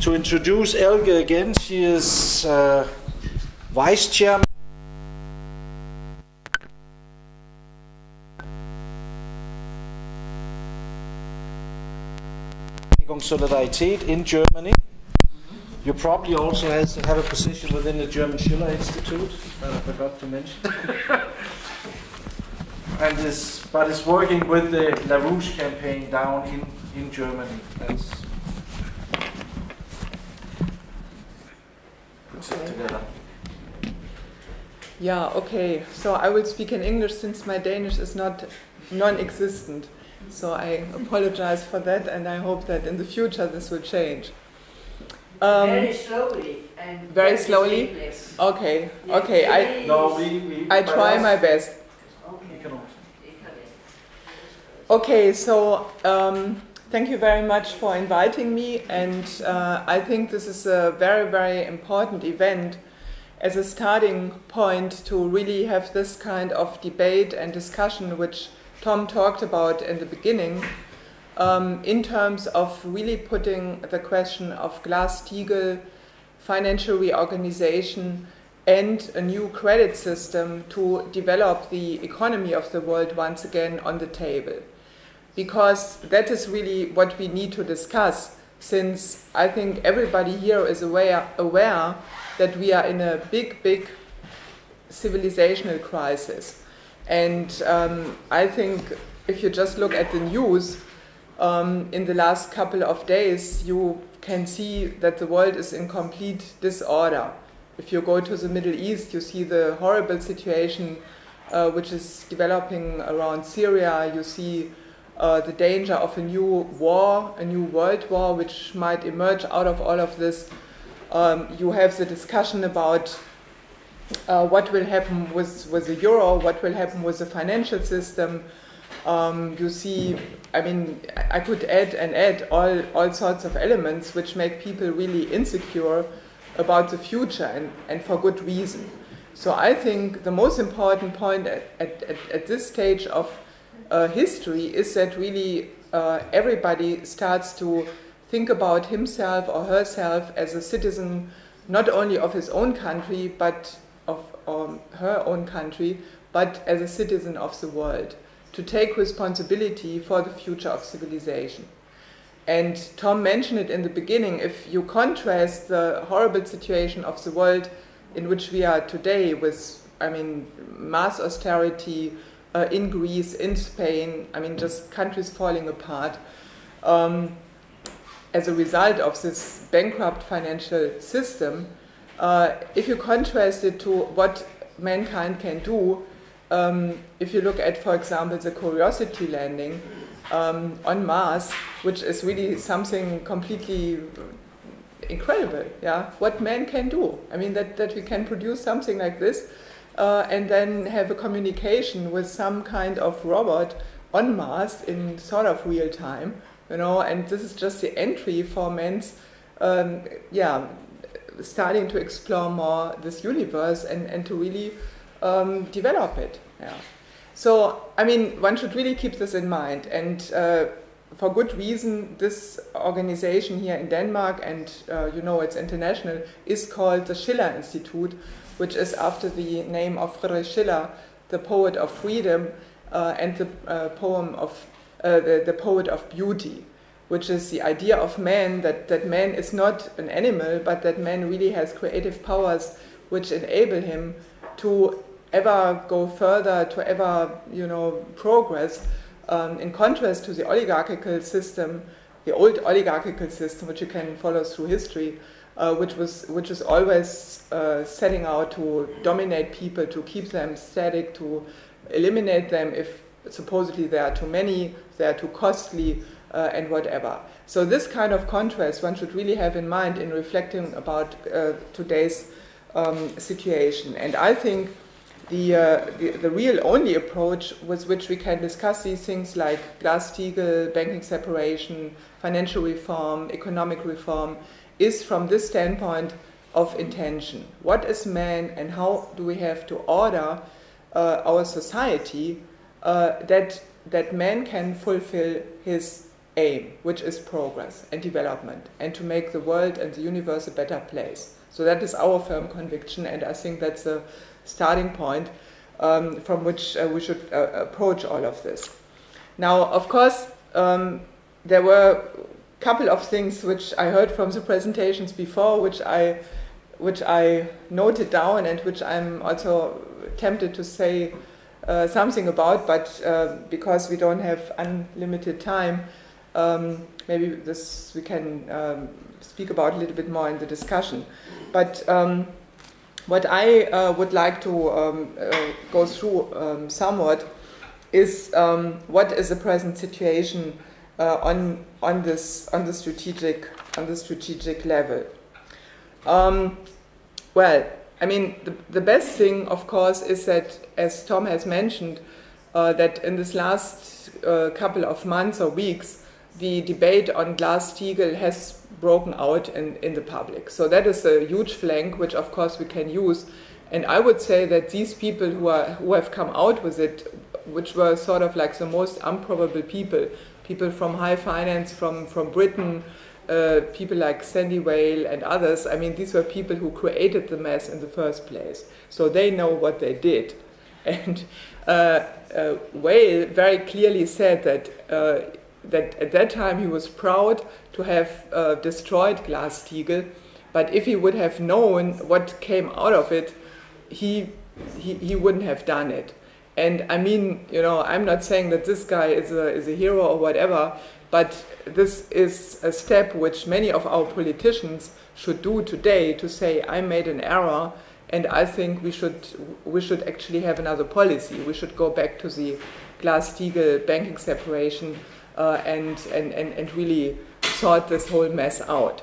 to introduce Elke again. She is vice chairman Solidarität in Germany. You probably also have a position within the German Schiller Institute, that I forgot to mention. And but it's working with the LaRouche campaign down in Germany. That's puts it together. Yeah, okay. So I will speak in English since my Danish is not non-existent. So I apologize for that, and I hope that in the future this will change. Very slowly. And very slowly? Okay, yeah, okay. I try my best. Okay, so thank you very much for inviting me, and I think this is a very, very important event as a starting point to really have this kind of debate and discussion which Tom talked about in the beginning, in terms of really putting the question of Glass-Steagall, financial reorganization, and a new credit system to develop the economy of the world once again on the table. Because that is really what we need to discuss, since I think everybody here is aware that we are in a big, big civilizational crisis. And I think if you just look at the news, in the last couple of days, you can see that the world is in complete disorder. If you go to the Middle East, you see the horrible situation which is developing around Syria. You see the danger of a new war, a new world war, which might emerge out of all of this. You have the discussion about what will happen with the euro, what will happen with the financial system. You see, I mean, I could add all sorts of elements which make people really insecure about the future, and for good reason. So I think the most important point at this stage of history is that really everybody starts to think about himself or herself as a citizen, not only of his own country, but of her own country, but as a citizen of the world, to take responsibility for the future of civilization. And Tom mentioned it in the beginning. If you contrast the horrible situation of the world in which we are today with, I mean, mass austerity in Greece, in Spain, I mean, just countries falling apart, as a result of this bankrupt financial system, if you contrast it to what mankind can do, if you look at, for example, the Curiosity landing on Mars, which is really something completely incredible, yeah, what man can do. I mean, that we can produce something like this and then have a communication with some kind of robot on Mars in sort of real time, you know, and this is just the entry for man's, starting to explore more this universe and to really develop it. Yeah. So, I mean, one should really keep this in mind, and for good reason. This organization here in Denmark, and you know it's international, is called the Schiller Institute, which is after the name of Friedrich Schiller, the poet of freedom, and the poet of beauty, which is the idea of man, that man is not an animal, but that man really has creative powers which enable him to ever go further, to ever, you know, progress, in contrast to the oligarchical system, the old oligarchical system, which you can follow through history, which is always setting out to dominate people, to keep them static, to eliminate them if supposedly they are too many, they are too costly, and whatever. So this kind of contrast one should really have in mind in reflecting about today's situation. And I think the real only approach with which we can discuss these things like Glass-Steagall, banking separation, financial reform, economic reform, is from this standpoint of intention. What is man, and how do we have to order our society that man can fulfill his aim, which is progress and development, and to make the world and the universe a better place. So that is our firm conviction, and I think that's a starting point from which we should approach all of this. Now, of course, there were a couple of things which I heard from the presentations before, which I noted down and which I'm also tempted to say something about, but because we don't have unlimited time, maybe this we can speak about a little bit more in the discussion. But what I would like to go through somewhat is what is the present situation on the strategic level. Well, I mean, the best thing, of course, is that, as Tom has mentioned, that in this last couple of months or weeks, the debate on Glass-Steagall has broken out in the public. So that is a huge flank, which of course we can use. And I would say that these people who have come out with it, which were sort of like the most improbable people from high finance, from Britain, people like Sandy Whale and others, I mean, these were people who created the mess in the first place. So they know what they did. And Whale very clearly said that that at that time he was proud to have destroyed Glass-Steagall, but if he would have known what came out of it, he wouldn't have done it. And I mean, you know, I'm not saying that this guy is a hero or whatever, but this is a step which many of our politicians should do today, to say, I made an error, and I think we should actually have another policy. We should go back to the Glass-Steagall banking separation and really sort this whole mess out.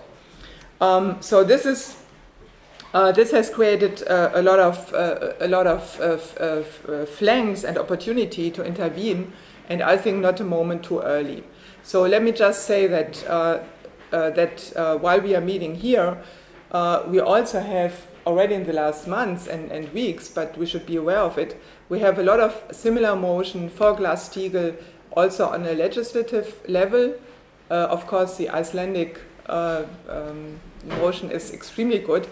So this has created a lot of flanks and opportunity to intervene, and I think not a moment too early. So let me just say that while we are meeting here, we also have already in the last months and weeks, but we should be aware of it, we have a lot of similar motion for Glass-Steagall also on a legislative level. Of course, the Icelandic motion is extremely good,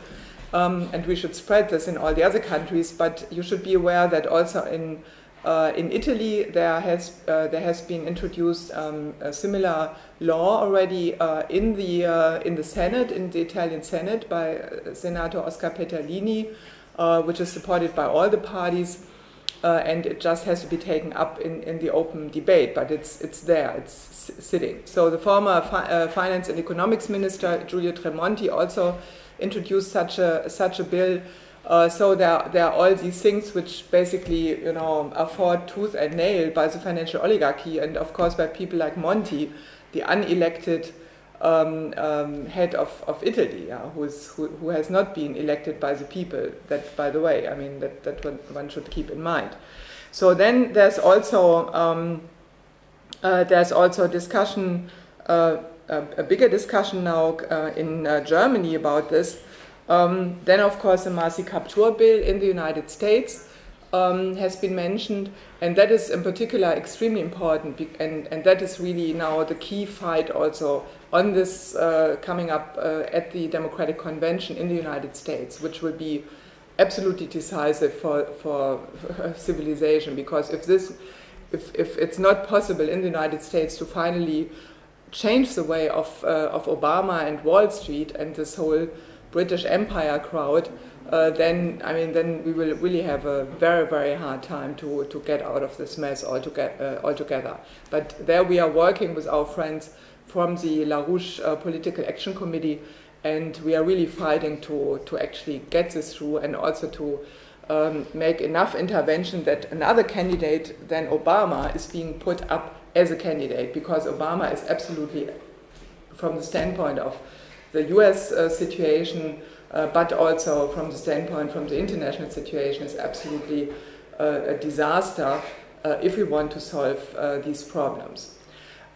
and we should spread this in all the other countries. But you should be aware that also in Italy there has been introduced a similar law already in the Senate, in the Italian Senate, by Senator Oscar Peterlini, which is supported by all the parties. And it just has to be taken up in the open debate, but it's there, it's sitting. So the former Finance and Economics Minister, Giulio Tremonti, also introduced such a bill. So there are all these things which basically, you know, are fought tooth and nail by the financial oligarchy, and of course by people like Monti, the unelected head of Italy, who has not been elected by the people. That, by the way, I mean that one should keep in mind. So then there's also discussion, a bigger discussion now in Germany about this. Then of course the Marcy Kaptur bill in the United States has been mentioned, and that is in particular extremely important, and that is really now the key fight also on this coming up at the Democratic Convention in the United States, which will be absolutely decisive for civilization, because if it's not possible in the United States to finally change the way of Obama and Wall Street and this whole British Empire crowd, then we will really have a very, very hard time to get out of this mess altogether. But there we are working with our friends from the LaRouche Political Action Committee, and we are really fighting to actually get this through, and also to make enough intervention that another candidate than Obama is being put up as a candidate, because Obama is absolutely, from the standpoint of the US situation, but also from the standpoint from the international situation, is absolutely a disaster if we want to solve these problems.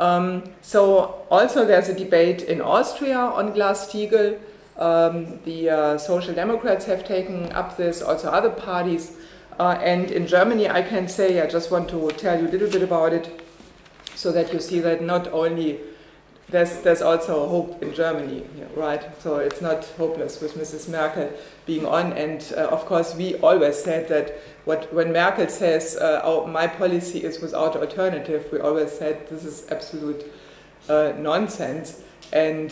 So also there's a debate in Austria on Glass-Steagall. The Social Democrats have taken up this, also other parties. And in Germany, I can say, I just want to tell you a little bit about it, so that you see that not only there's also hope in Germany, right? So it's not hopeless with Mrs. Merkel being on. And of course, we always said that when Merkel says my policy is without alternative, we always said this is absolute nonsense. And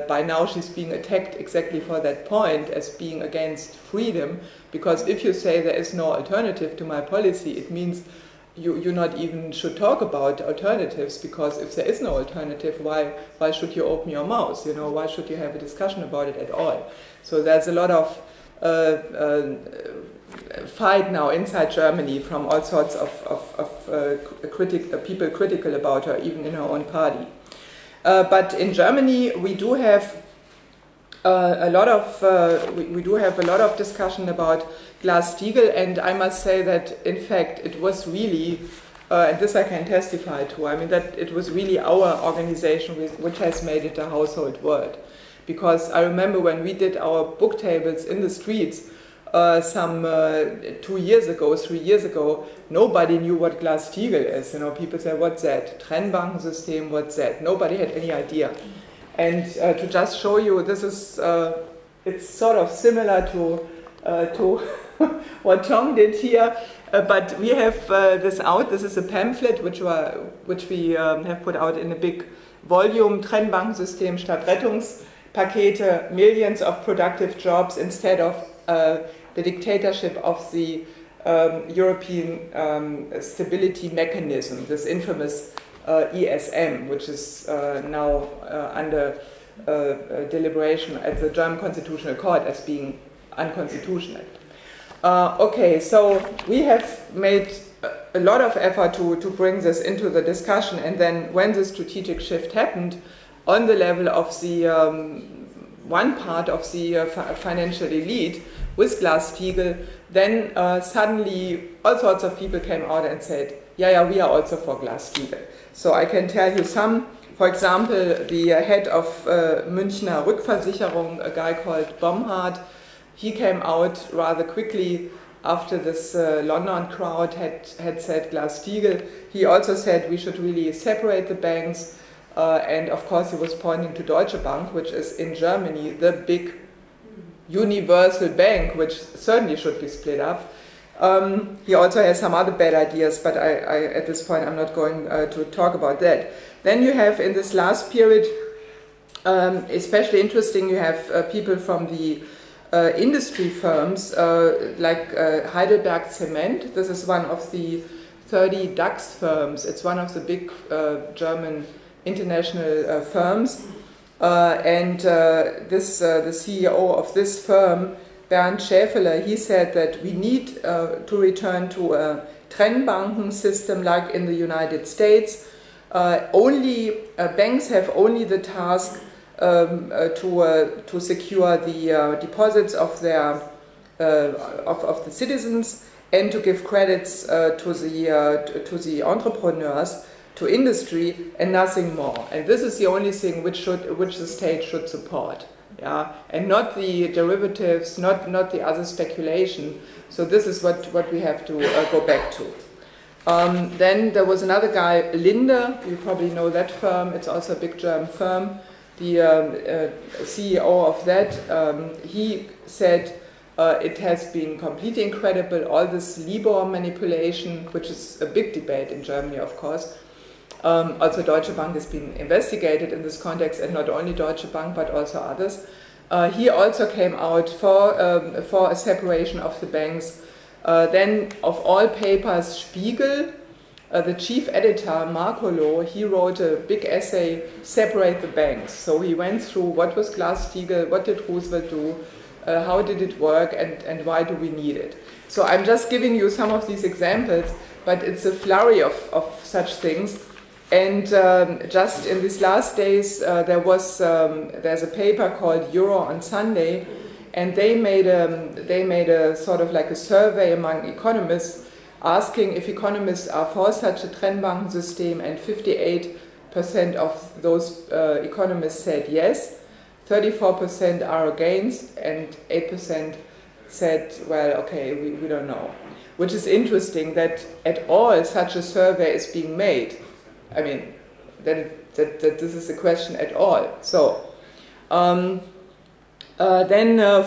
by now she's being attacked exactly for that point, as being against freedom, because if you say there is no alternative to my policy, it means you not even should talk about alternatives, because if there is no alternative, why should you open your mouth? You know, why should you have a discussion about it at all? So there's a lot of fight now inside Germany from all sorts of people critical about her, even in her own party. But in Germany, we do have a lot of discussion about Glass-Steagall, and I must say that in fact it was really, and this I can testify to, I mean that it was really our organization which has made it a household word. Because I remember when we did our book tables in the streets some 2 years ago, 3 years ago, nobody knew what Glass-Steagall is. You know, people said, what's that? Trennbankensystem, what's that? Nobody had any idea. And to just show you, this is, it's sort of similar to what Tom did here, but we have this out. This is a pamphlet which we have put out in a big volume, Trennbankensystem statt Rettungspakete, millions of productive jobs instead of the dictatorship of the European Stability Mechanism, this infamous ESM, which is now under deliberation at the German Constitutional Court as being unconstitutional. Okay, so we have made a lot of effort to bring this into the discussion, and then when the strategic shift happened on the level of the one part of the financial elite with Glass-Steagall, then suddenly all sorts of people came out and said, yeah, we are also for Glass-Steagall. So I can tell you some, for example, the head of Münchner Rückversicherung, a guy called Bomhard, he came out rather quickly after this London crowd had said Glass-Steagall. He also said we should really separate the banks, and of course he was pointing to Deutsche Bank, which is in Germany the big universal bank, which certainly should be split up. He also has some other bad ideas, but at this point I'm not going to talk about that. Then you have in this last period, especially interesting, you have people from the industry firms like Heidelberg Cement. This is one of the 30 DAX firms. It's one of the big German international firms. And the CEO of this firm, Bernd Schäferle, he said that we need to return to a Trennbanken system like in the United States. Banks have only the task to secure the deposits of their of the citizens and to give credits to the entrepreneurs, to industry, and nothing more. And this is the only thing which the state should support, yeah, and not the derivatives, not the other speculation. So this is what we have to go back to. Then there was another guy, Linde. You probably know that firm. It's also a big German firm. The CEO of that, he said it has been completely incredible, all this LIBOR manipulation, which is a big debate in Germany, of course. Also Deutsche Bank has been investigated in this context, and not only Deutsche Bank but also others. He also came out for a separation of the banks. Then of all papers, Spiegel, the chief editor, Marcolo, he wrote a big essay, Separate the Banks. So he went through what was Glass-Steagall, what did Roosevelt do, how did it work, and why do we need it. So I'm just giving you some of these examples, but it's a flurry of such things. And just in these last days, there's a paper called Euro on Sunday, and they made a sort of like a survey among economists, asking if economists are for such a Trennbankensystem, and 58% of those economists said yes, 34% are against, and 8% said, well, okay, we don't know. Which is interesting that at all such a survey is being made. I mean, that that this is a question at all. So then,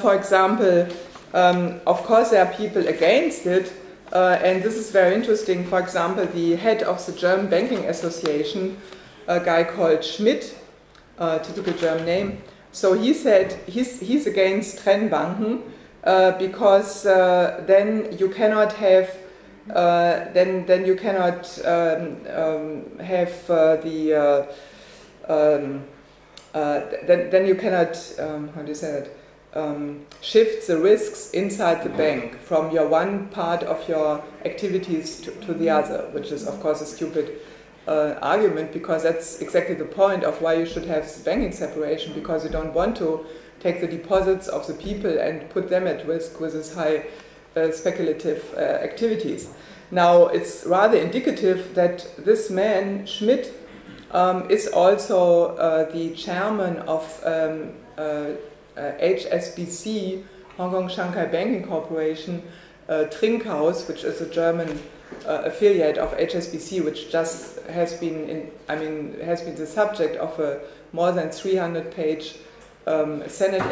for example, of course there are people against it, and this is very interesting. For example, the head of the German Banking Association, a guy called Schmidt, typical German name. So he said he's against Trennbanken because then you cannot have then you cannot have then you cannot how do you say that? Shift the risks inside the bank from your one part of your activities to the other, which is of course a stupid argument, because that's exactly the point of why you should have the banking separation, because you don't want to take the deposits of the people and put them at risk with this high speculative activities. Now, it's rather indicative that this man, Schmidt, is also the chairman of HSBC, Hong Kong Shanghai Banking Corporation, Trinkhaus, which is a German affiliate of HSBC, which just has been has been the subject of a more than 300-page Senate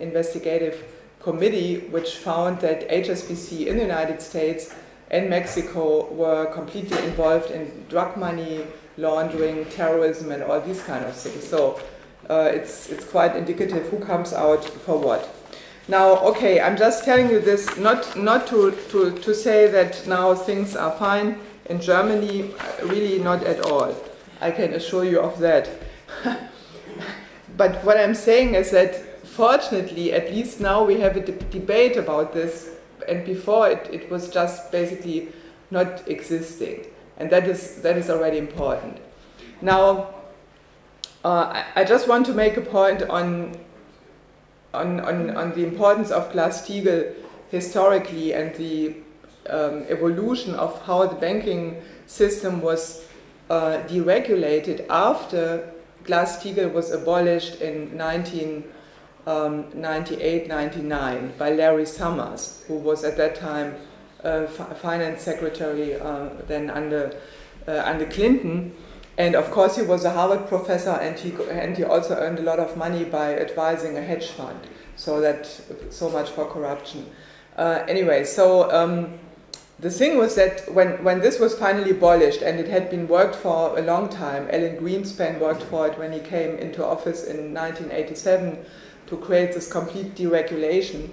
investigative committee, which found that HSBC in the United States and Mexico were completely involved in drug money laundering, terrorism, and all these kind of things. So it's quite indicative who comes out for what. Now, okay, I'm just telling you this not to say that now things are fine in Germany, really not at all. I can assure you of that. But what I'm saying is that fortunately, at least now we have a debate about this, and before it was just basically not existing, and that is already important. Now, I just want to make a point on the importance of Glass-Steagall historically and the evolution of how the banking system was deregulated after Glass-Steagall was abolished in 1998-99 by Larry Summers, who was at that time finance secretary then under Clinton. And of course he was a Harvard professor, and he also earned a lot of money by advising a hedge fund. So much for corruption. Anyway, so the thing was that when this was finally abolished, and it had been worked for a long time, Alan Greenspan worked for it when he came into office in 1987 to create this complete deregulation.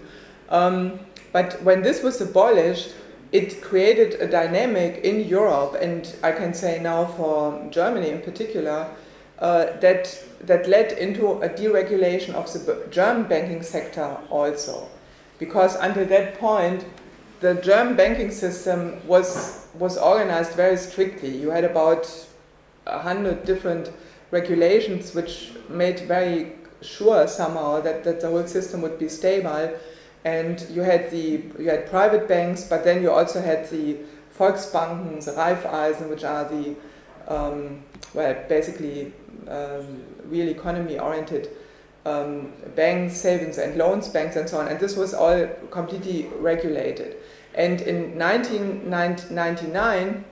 But when this was abolished, it created a dynamic in Europe, and I can say now for Germany in particular, that led into a deregulation of the German banking sector also. Because until that point, the German banking system was organized very strictly. You had about 100 different regulations which made very sure somehow that the whole system would be stable. And you had private banks, but then you also had the Volksbanken, the Raiffeisen, which are the basically real economy-oriented banks, savings and loans banks, and so on. And this was all completely regulated. And in 1999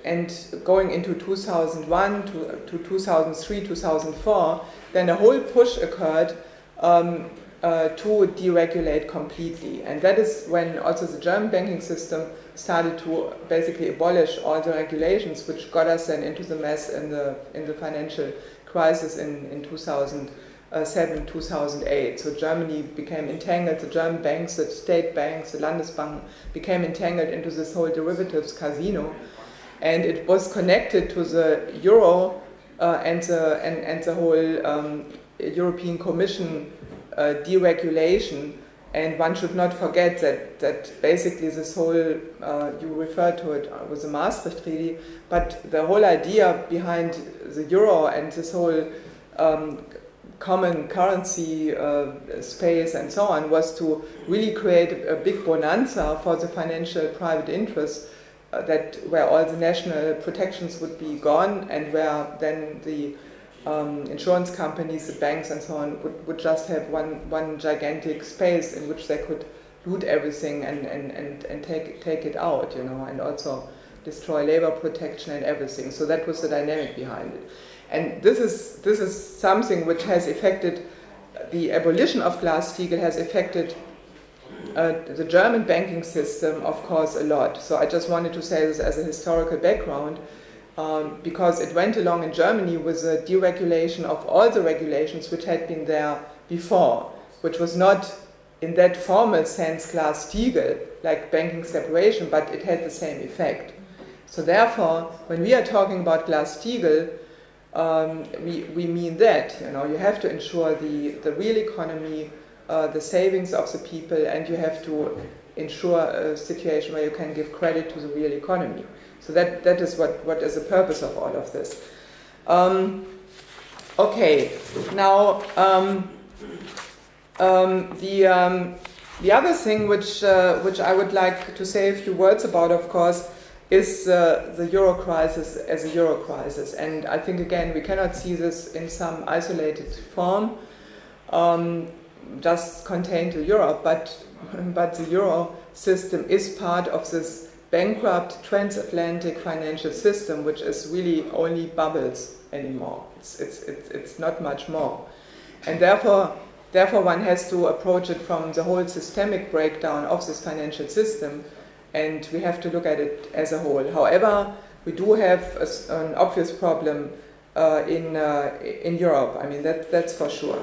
and going into 2001 to 2003, 2004, then a whole push occurred to deregulate completely. And that is when also the German banking system started to basically abolish all the regulations, which got us then into the mess in the financial crisis in 2007, 2008. So Germany became entangled, the German banks, the state banks, the Landesbanken became entangled into this whole derivatives casino. And it was connected to the euro and the whole European Commission deregulation. And one should not forget that basically this whole, you referred to it was the Maastricht Treaty, but the whole idea behind the euro and this whole common currency space and so on was to really create a big bonanza for the financial private interests, where all the national protections would be gone, and where then the insurance companies, the banks and so on would just have one gigantic space in which they could loot everything and take it out, you know, and also destroy labor protection and everything. So that was the dynamic behind it. And this is something which has affected, the abolition of Glass-Steagall has affected the German banking system, of course, a lot. So I just wanted to say this as a historical background, because it went along in Germany with a deregulation of all the regulations which had been there before, which was not in that formal sense Glass-Steagall, like banking separation, but it had the same effect. So therefore, when we are talking about Glass-Steagall, we mean that, you know, you have to ensure the real economy, the savings of the people, and you have to ensure a situation where you can give credit to the real economy. So that is what is the purpose of all of this. Okay, now the other thing which I would like to say a few words about, of course, is the euro crisis as a euro crisis. And I think, again, we cannot see this in some isolated form, just contained to Europe, but the euro system is part of this bankrupt transatlantic financial system, which is really only bubbles anymore. It's not much more. And therefore one has to approach it from the whole systemic breakdown of this financial system, and we have to look at it as a whole. However, we do have an obvious problem in Europe. I mean, that's for sure.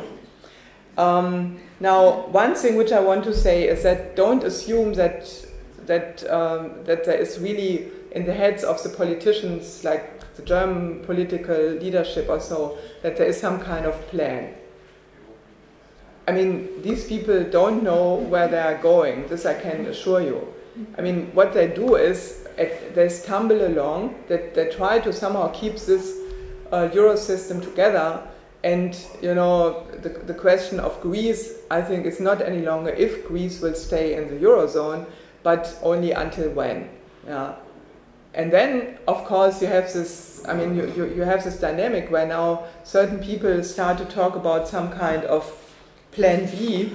Now, one thing which I want to say is that don't assume that there is really in the heads of the politicians, like the German political leadership or so, that there is some kind of plan. I mean, these people don't know where they are going. This I can assure you. I mean, what they do is they stumble along, that they try to somehow keep this euro system together. And, you know, the question of Greece, I think, is not any longer if Greece will stay in the eurozone, but only until when. Yeah. And then, of course, you have this, I mean, you have this dynamic where now certain people start to talk about some kind of plan B,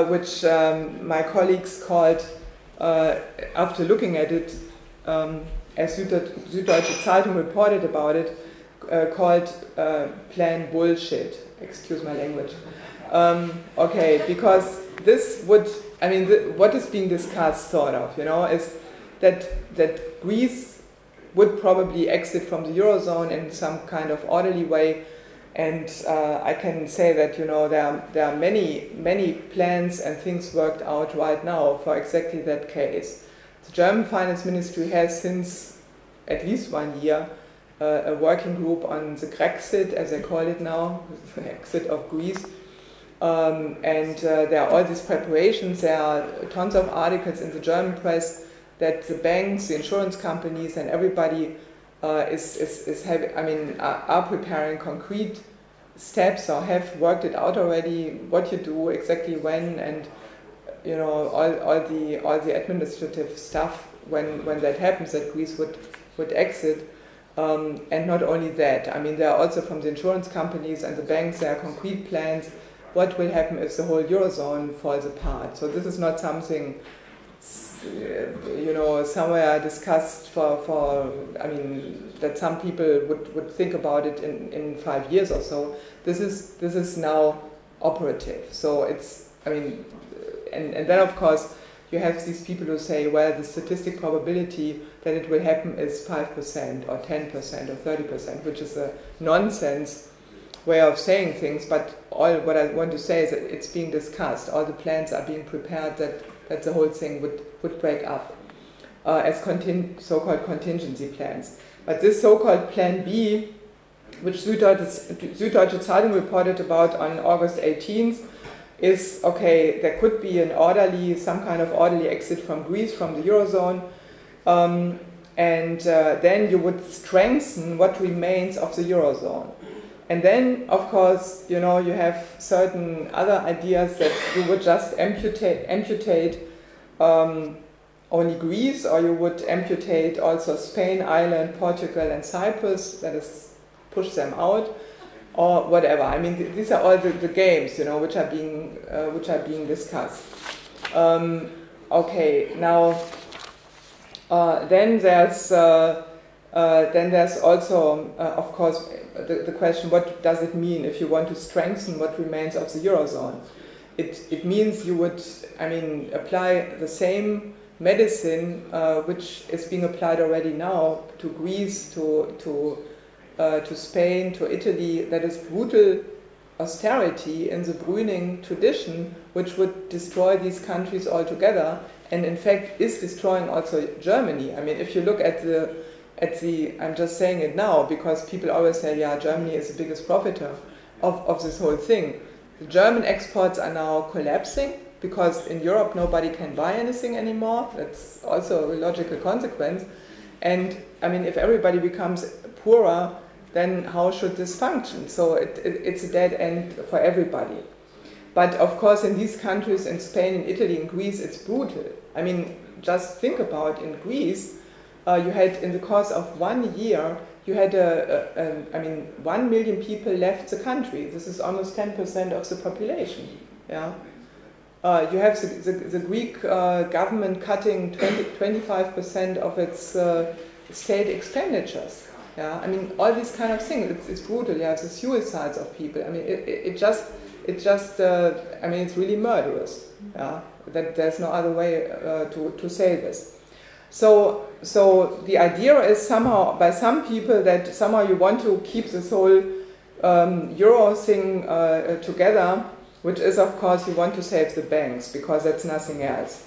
which my colleagues called, after looking at it, as Süddeutsche Zeitung reported about it, called plan bullshit. Excuse my language. Okay, because this would, I mean, what is being discussed, sort of, you know, is that Greece would probably exit from the eurozone in some kind of orderly way. And I can say that, you know, there are many plans and things worked out right now for exactly that case. The German Finance Ministry has, since at least 1 year, a working group on the Grexit, as they call it now, the exit of Greece. And there are all these preparations. There are tons of articles in the German press that the banks, the insurance companies, and everybody are preparing concrete steps or have worked it out already, what you do, exactly when, and, you know, all the administrative stuff when that happens, that Greece would exit. And not only that, I mean, there are also from the insurance companies and the banks, there are concrete plans what will happen if the whole eurozone falls apart. So this is not something, you know, somewhere discussed for I mean, that some people would think about it in 5 years or so. This is now operative. So it's, I mean, and then of course you have these people who say, well, the statistic probability that it will happen is 5% or 10% or 30%, which is a nonsense way of saying things, but all what I want to say is that it's being discussed. All the plans are being prepared that the whole thing would break up as so-called contingency plans. But this so-called Plan B, which Süddeutsche Zeitung reported about on August 18th, is, okay, there could be some kind of orderly exit from Greece, from the eurozone, and then you would strengthen what remains of the eurozone. And then, of course, you know, you have certain other ideas that you would just amputate only Greece, or you would amputate also Spain, Ireland, Portugal, and Cyprus, that is, push them out, or whatever. I mean, these are all the games, you know, which are being discussed. Okay, now Then there's also, of course, the question: what does it mean if you want to strengthen what remains of the eurozone? It means you would, I mean, apply the same medicine which is being applied already now to Greece, to Spain, to Italy. That is brutal austerity in the Brüning tradition, which would destroy these countries altogether, and in fact is destroying also Germany. I mean, if you look at the, I'm just saying it now because people always say, yeah, Germany is the biggest profiter of this whole thing. The German exports are now collapsing because in Europe nobody can buy anything anymore. That's also a logical consequence. And I mean, if everybody becomes poorer, then how should this function? So it's a dead end for everybody. But of course, in these countries, in Spain, in Italy, in Greece, it's brutal. I mean, just think about in Greece, you had, in the course of 1 year, you had, 1 million people left the country. This is almost 10% of the population. Yeah. You have the Greek government cutting 25% of its state expenditures. Yeah, I mean, all these kind of things, it's brutal. You have the suicides of people. I mean, I mean, it's really murderous. Yeah, that there's no other way to say this. So the idea is somehow, by some people, that somehow you want to keep this whole euro thing together, which is, of course, you want to save the banks, because that's nothing else.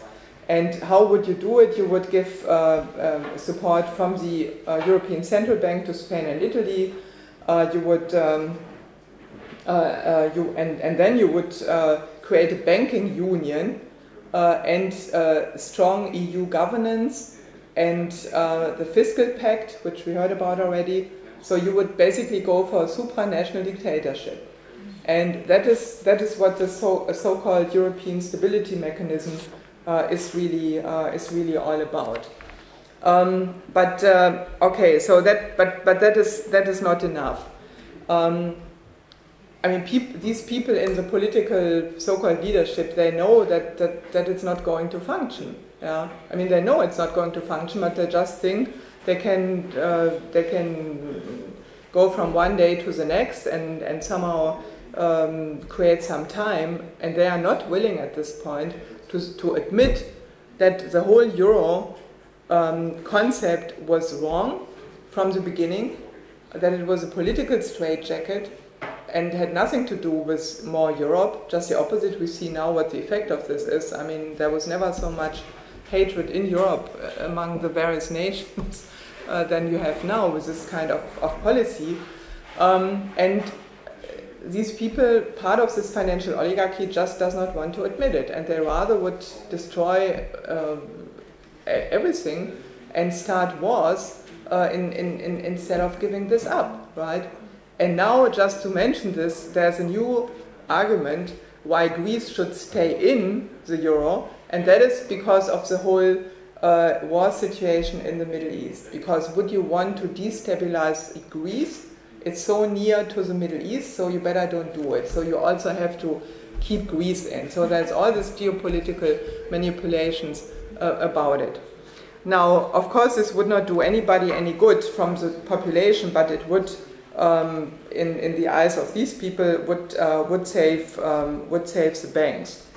And how would you do it? You would give support from the European Central Bank to Spain and Italy. You would, and then you would create a banking union and strong EU governance and the fiscal pact, which we heard about already. So you would basically go for a supranational dictatorship. And that is what the so-called European Stability Mechanism is really all about. Okay, so that is not enough. I mean, these people in the political so-called leadership, they know that it's not going to function. Yeah, I mean, they know it's not going to function, but they just think they can go from one day to the next and somehow create some time, and they are not willing at this point to admit that the whole euro concept was wrong from the beginning, that it was a political straitjacket and had nothing to do with more Europe, just the opposite. We see now what the effect of this is. I mean, there was never so much hatred in Europe among the various nations than you have now with this kind of policy. And these people, part of this financial oligarchy, just does not want to admit it, and they rather would destroy everything and start wars instead of giving this up, right? And now, just to mention this, there's a new argument why Greece should stay in the euro, and that is because of the whole war situation in the Middle East. Because would you want to destabilize Greece? It's so near to the Middle East, so you better don't do it. So you also have to keep Greece in. So there's all these geopolitical manipulations about it. Now, of course, this would not do anybody any good from the population, but it would, in the eyes of these people, would save the banks.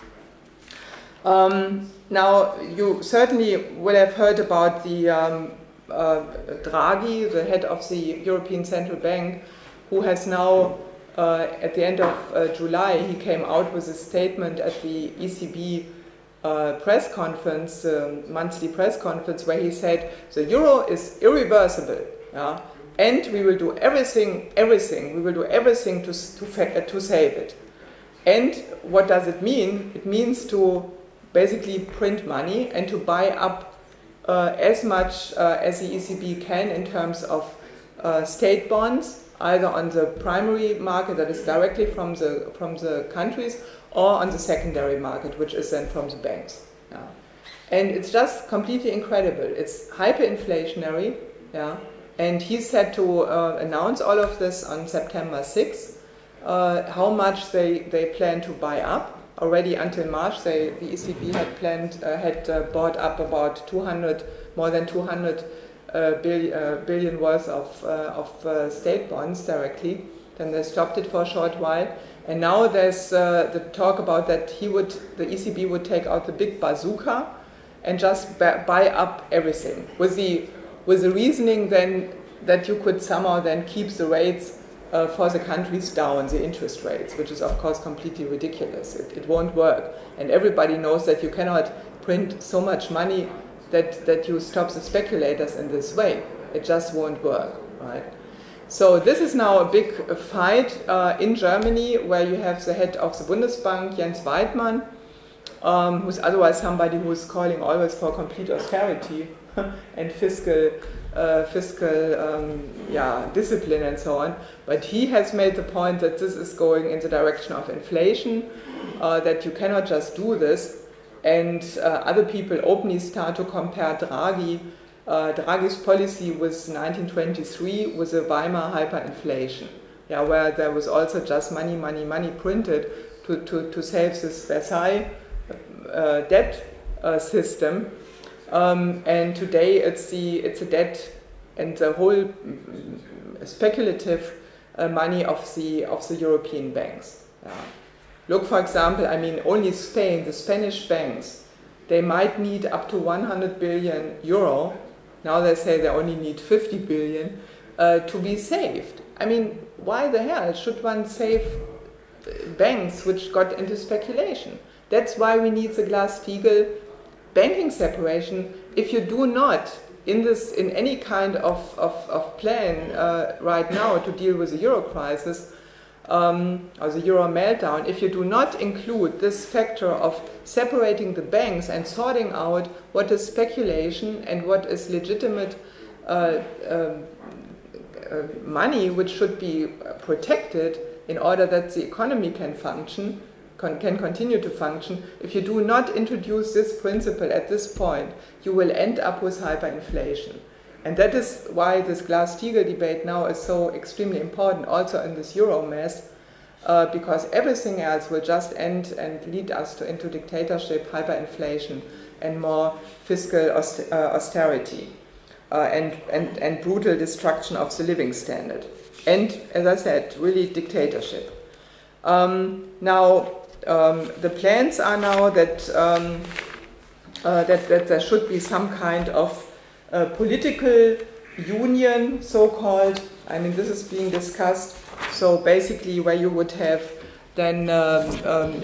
Now, you certainly will have heard about the Draghi, the head of the European Central Bank, who has now, at the end of July, he came out with a statement at the ECB press conference, monthly press conference, where he said the euro is irreversible, yeah, and we will do everything, we will do everything to save it. And what does it mean? It means to basically print money and to buy up as much as the ECB can in terms of state bonds, either on the primary market, that is directly from the countries, or on the secondary market, which is then from the banks. Yeah. And it's just completely incredible. It's hyperinflationary, yeah. And he's set to announce all of this on September 6th, how much they plan to buy up. already until March. The ECB had planned, bought up about more than 200 billion worth of state bonds directly. Then they stopped it for a short while, and now there's the talk about that the ECB would take out the big bazooka and just buy up everything with the reasoning then that you could somehow then keep the rates for the countries down, the interest rates, which is of course completely ridiculous. It won't work, and everybody knows that you cannot print so much money that you stop the speculators in this way. It just won't work, right? So this is now a big fight in Germany, where you have the head of the Bundesbank, Jens Weidmann, who's otherwise somebody who's calling always for complete austerity and fiscal discipline and so on. But he has made the point that this is going in the direction of inflation, that you cannot just do this. And other people openly start to compare Draghi's policy with 1923 with the Weimar hyperinflation, where there was also just money printed to save this Versailles debt system. And today it's a debt and the whole speculative money of the European banks. Look, for example, I mean, only Spain, the Spanish banks, they might need up to 100 billion euro. Now they say they only need 50 billion to be saved. I mean, why the hell should one save banks which got into speculation? That's why we need the Glass-Steagall banking separation. If you do not, in any kind of plan right now to deal with the euro crisis, or the euro meltdown, if you do not include this factor of separating the banks and sorting out what is speculation and what is legitimate money which should be protected in order that the economy can function, can continue to function, if you do not introduce this principle at this point, you will end up with hyperinflation. And that is why this Glass-Steagall debate now is so extremely important, also in this euro mess, because everything else will just end and lead us into dictatorship, hyperinflation, and more fiscal austerity, and brutal destruction of the living standard. And, as I said, really dictatorship. Now, the plans are now that there should be some kind of political union, so-called. I mean, this is being discussed. So basically, where you would have then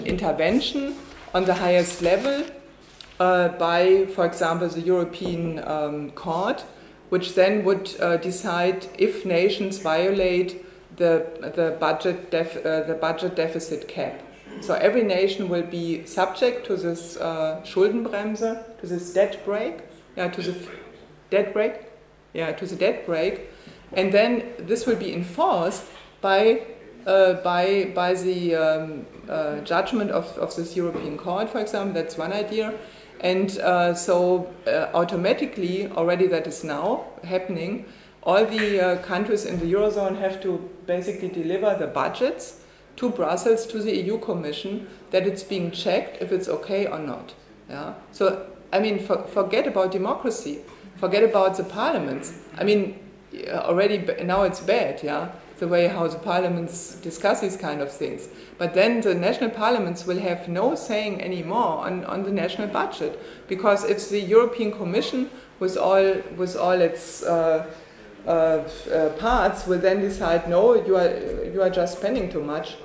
intervention on the highest level by, for example, the European Court, which then would decide if nations violate the budget deficit cap. So every nation will be subject to this Schuldenbremse, to this debt brake, to the debt brake, and then this will be enforced by the judgment of this European Court, for example. That's one idea, and so automatically, already that is now happening, all the countries in the Eurozone have to basically deliver the budgets to Brussels, to the EU Commission, that it's being checked if it's okay or not. So, I mean, forget about democracy. Forget about the parliaments. I mean, already now it's bad, the way how the parliaments discuss these kind of things. But then the national parliaments will have no saying anymore on the national budget, because if the European Commission, with all its parts, will then decide, no, you are just spending too much.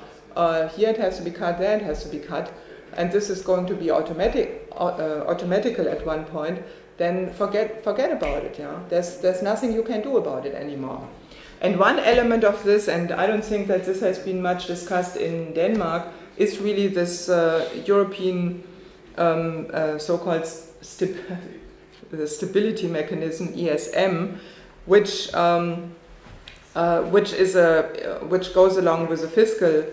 Here it has to be cut, there it has to be cut, and this is going to be automatical at one point. Then forget about it. There's nothing you can do about it anymore. And one element of this, and I don't think that this has been much discussed in Denmark, is really this European so-called stability mechanism, ESM, which goes along with the fiscal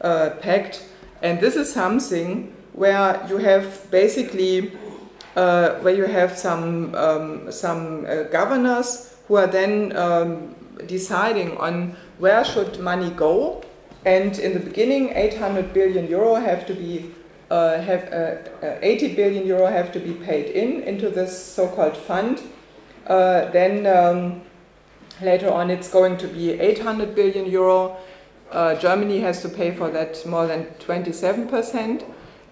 pact. And this is something where you have basically some governors who are then deciding on where should money go, and in the beginning 800 billion euro have to be 80 billion euro have to be paid into this so-called fund. Then later on it's going to be 800 billion euro. Germany has to pay for that more than 27%.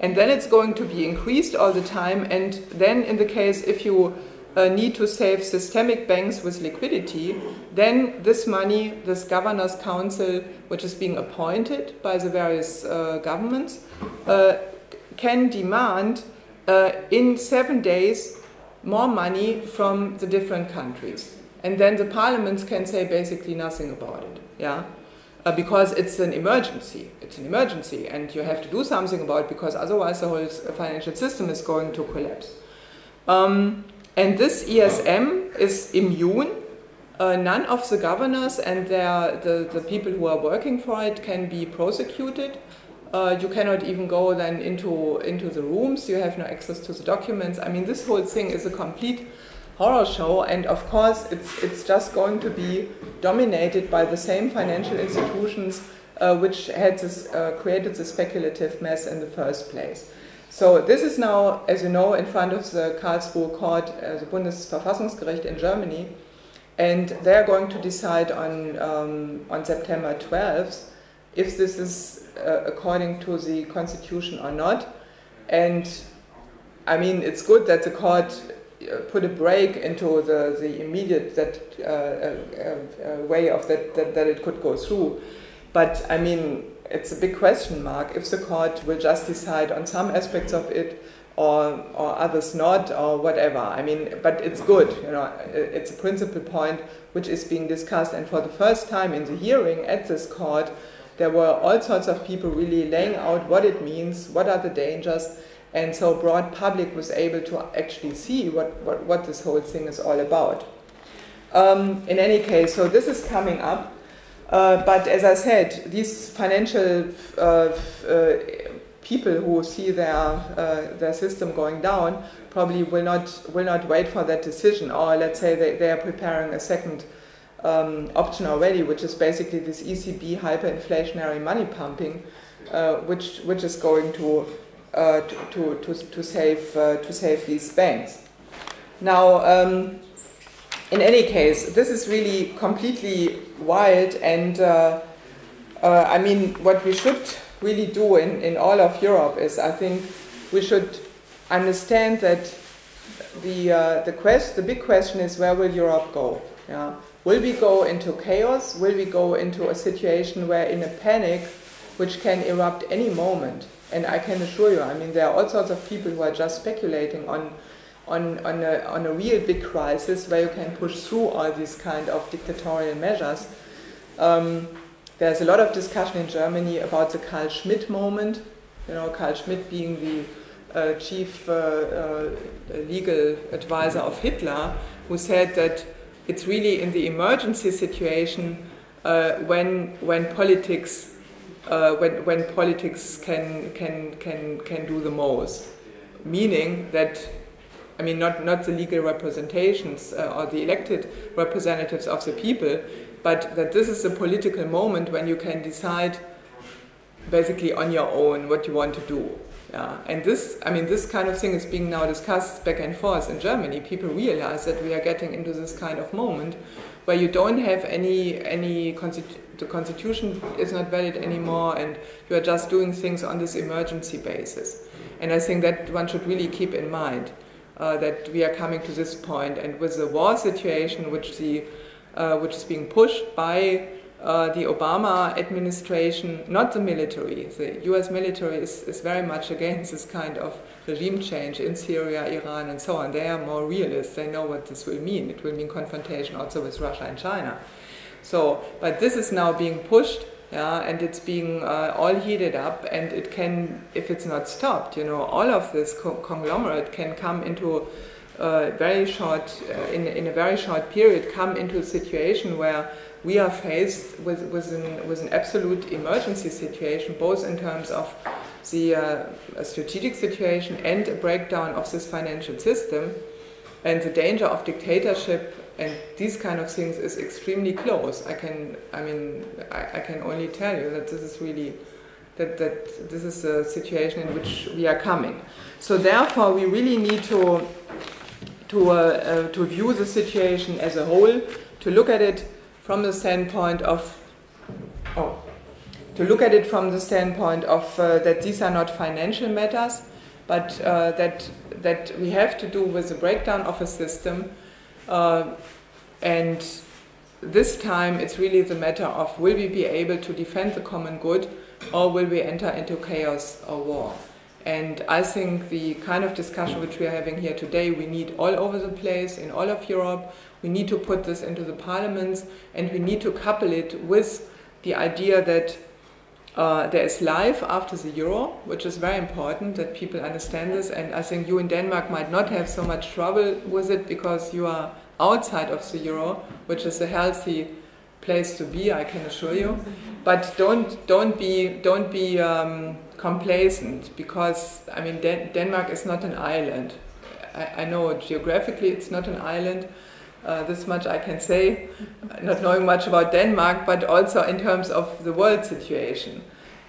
And then it's going to be increased all the time. And then in the case if you need to save systemic banks with liquidity, then this money, this Governors' Council, which is being appointed by the various governments, can demand in 7 days more money from the different countries. And then the parliaments can say basically nothing about it, yeah? Because it's an emergency. It's an emergency, and you have to do something about it because otherwise the whole financial system is going to collapse. And this ESM is immune. None of the governors and the people who are working for it can be prosecuted. You cannot even go then into the rooms. You have no access to the documents. I mean, this whole thing is a complete horror show, and of course it's just going to be dominated by the same financial institutions which had this, created the speculative mess in the first place. So this is now, as you know, in front of the Karlsruhe court, the Bundesverfassungsgericht in Germany, and they are going to decide on September 12th if this is according to the constitution or not. And I mean, it's good that the court put a break into the immediate way of that it could go through. But I mean, it's a big question mark if the court will just decide on some aspects of it or others not, or whatever. I mean, but it's good, you know, it's a principal point which is being discussed. And for the first time in the hearing at this court, there were all sorts of people really laying out what it means, what are the dangers, and so broad public was able to actually see what this whole thing is all about. In any case, so this is coming up. But as I said, these financial people who see their system going down probably will not wait for that decision, or let's say they are preparing a second option already, which is basically this ECB hyperinflationary money pumping, which is going to save these banks. Now. In any case, this is really completely wild, and I mean, what we should really do in all of Europe is, I think, we should understand that the big question is, where will Europe go? Yeah? Will we go into chaos? Will we go into a situation where, in a panic, which can erupt any moment? And I can assure you, I mean, there are all sorts of people who are just speculating on a real big crisis where you can push through all these kind of dictatorial measures. There's a lot of discussion in Germany about the Carl Schmitt moment. You know, Carl Schmitt being the chief legal advisor of Hitler, who said that it's really in the emergency situation when politics can do the most. Meaning that, I mean, not the legal representations or the elected representatives of the people, but that this is the political moment when you can decide basically on your own what you want to do. Yeah. And this, I mean, this kind of thing is being now discussed back and forth in Germany. People realize that we are getting into this kind of moment where you don't have the constitution is not valid anymore, and you are just doing things on this emergency basis. And I think that one should really keep in mind. That we are coming to this point, and with the war situation, which is being pushed by the Obama administration, not the military. The U.S. military is very much against this kind of regime change in Syria, Iran, and so on. They are more realists. They know what this will mean. It will mean confrontation also with Russia and China. So, but this is now being pushed. Yeah, and it's being all heated up, and it can, if it's not stopped, you know, all of this conglomerate can come into very short, in a very short period, come into a situation where we are faced with an absolute emergency situation, both in terms of the strategic situation and a breakdown of this financial system, and the danger of dictatorship. And these kind of things is extremely close. I can only tell you that this is really that this is the situation in which we are coming. So therefore, we really need to view the situation as a whole, to look at it from the standpoint of that these are not financial matters, but that we have to do with the breakdown of a system, and this time it's really the matter of, will we be able to defend the common good, or will we enter into chaos or war? And I think the kind of discussion which we are having here today, we need all over the place, in all of Europe. We need to put this into the parliaments, and we need to couple it with the idea that there is life after the euro, which is very important that people understand this. And I think you in Denmark might not have so much trouble with it because you are outside of the euro, which is a healthy place to be, I can assure you. But don't be complacent, because I mean Denmark is not an island. I know geographically it's not an island. This much I can say, not knowing much about Denmark, but also in terms of the world situation.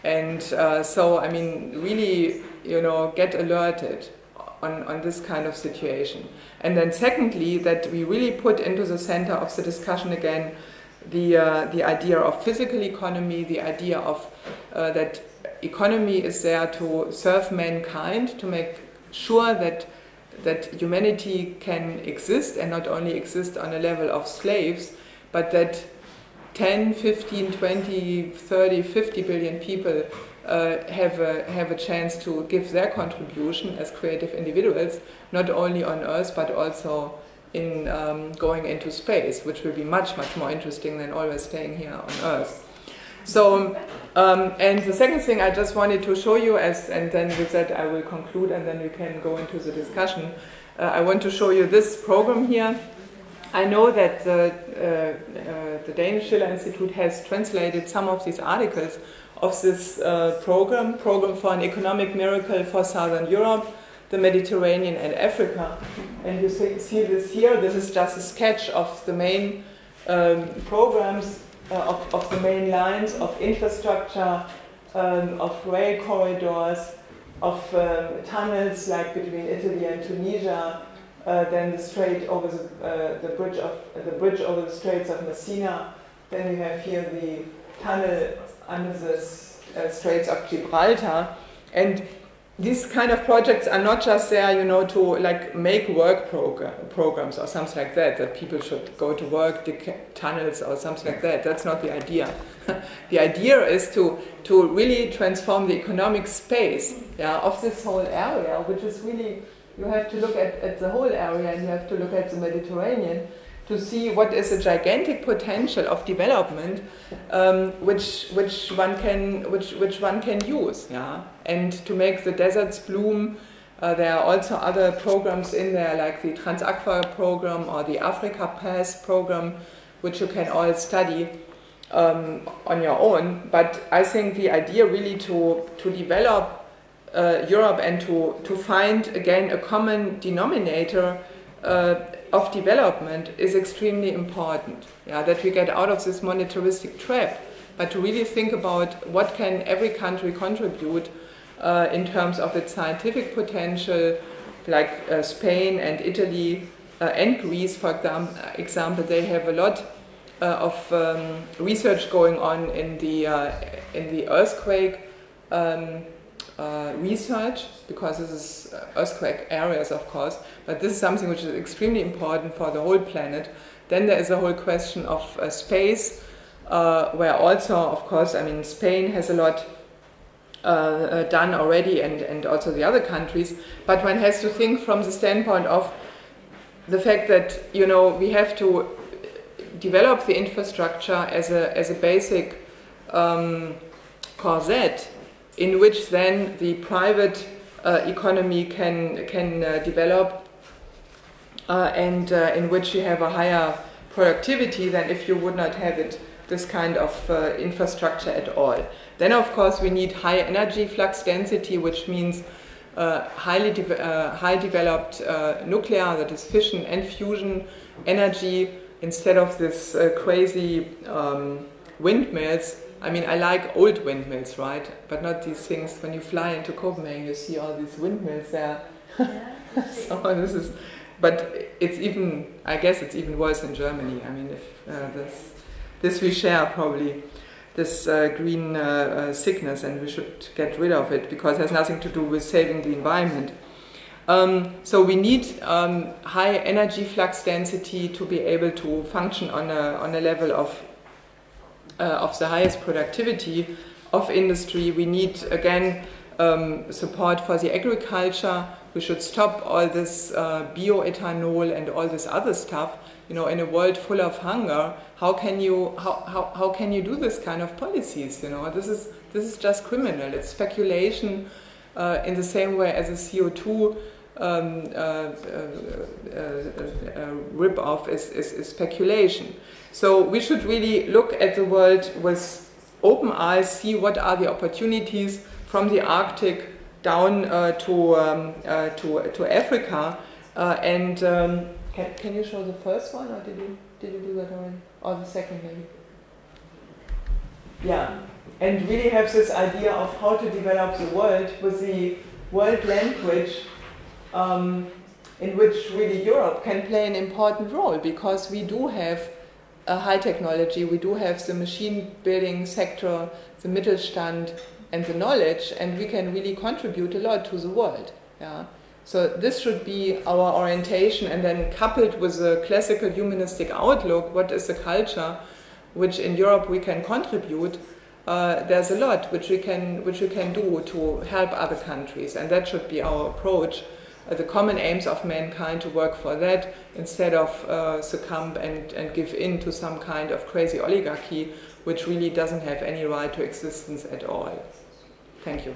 And so, I mean, really, get alerted on this kind of situation. And then secondly, that we really put into the center of the discussion again the idea of physical economy, the idea of that economy is there to serve mankind, to make sure that humanity can exist, and not only exist on a level of slaves, but that 10, 15, 20, 30, 50 billion people have a chance to give their contribution as creative individuals, not only on Earth, but also in going into space, which will be much, much more interesting than always staying here on Earth. So, and the second thing I just wanted to show you, and then with that I will conclude, and then we can go into the discussion. I want to show you this program here. I know that the Danish Schiller Institute has translated some of these articles of this program for an economic miracle for Southern Europe, the Mediterranean and Africa. And you see this here. This is just a sketch of the main programs, of the main lines of infrastructure, of rail corridors, of tunnels like between Italy and Tunisia, then the strait over the bridge over the Straits of Messina. Then we have here the tunnel under the Straits of Gibraltar. And these kind of projects are not just there, to like make work programs or something like that people should go to work, dig tunnels or something like that. That's not the idea. The idea is to really transform the economic space of this whole area, which is really, you have to look at the whole area, and you have to look at the Mediterranean to see what is a gigantic potential of development, which one can use, and to make the deserts bloom. There are also other programs in there, like the Transaqua program or the Africa Pass program, which you can all study on your own. But I think the idea really to develop Europe and to find again a common denominator of development is extremely important. That we get out of this monetaristic trap, but to really think about what can every country contribute in terms of its scientific potential, like Spain and Italy and Greece, for example. They have a lot of research going on in the earthquake research, because this is earthquake areas, of course, but this is something which is extremely important for the whole planet. Then there is a whole question of space, where also, of course, I mean, Spain has a lot done already, and also the other countries, but one has to think from the standpoint of the fact that, we have to develop the infrastructure as a basic corset in which then the private economy can develop, and in which you have a higher productivity than if you would not have this kind of infrastructure at all. Then, of course, we need high energy flux density, which means high developed nuclear, that is fission and fusion energy, instead of this crazy windmills I mean, I like old windmills, right? But not these things. When you fly into Copenhagen, you see all these windmills there. So this is, but it's even, I guess it's even worse in Germany. I mean, if this we share probably, this green sickness, and we should get rid of it because it has nothing to do with saving the environment. So we need high energy flux density to be able to function on a level of the highest productivity of industry. We need, again, support for the agriculture. We should stop all this bioethanol and all this other stuff. You know, in a world full of hunger, how can you do this kind of policies? You know, this is just criminal. It's speculation in the same way as a CO2 rip-off is speculation. So we should really look at the world with open eyes, see what are the opportunities from the Arctic down to Africa. And can you show the first one, or did you do that already? Or the second maybe? Yeah, and really have this idea of how to develop the world with the world language in which really Europe can play an important role, because we do have high technology, we do have the machine building sector, the Mittelstand and the knowledge, and we can really contribute a lot to the world. Yeah. So this should be our orientation, and then coupled with a classical humanistic outlook, what is the culture which in Europe we can contribute? There's a lot which we can do to help other countries, and that should be our approach. The common aims of mankind, to work for that instead of succumb and give in to some kind of crazy oligarchy which really doesn't have any right to existence at all. Thank you.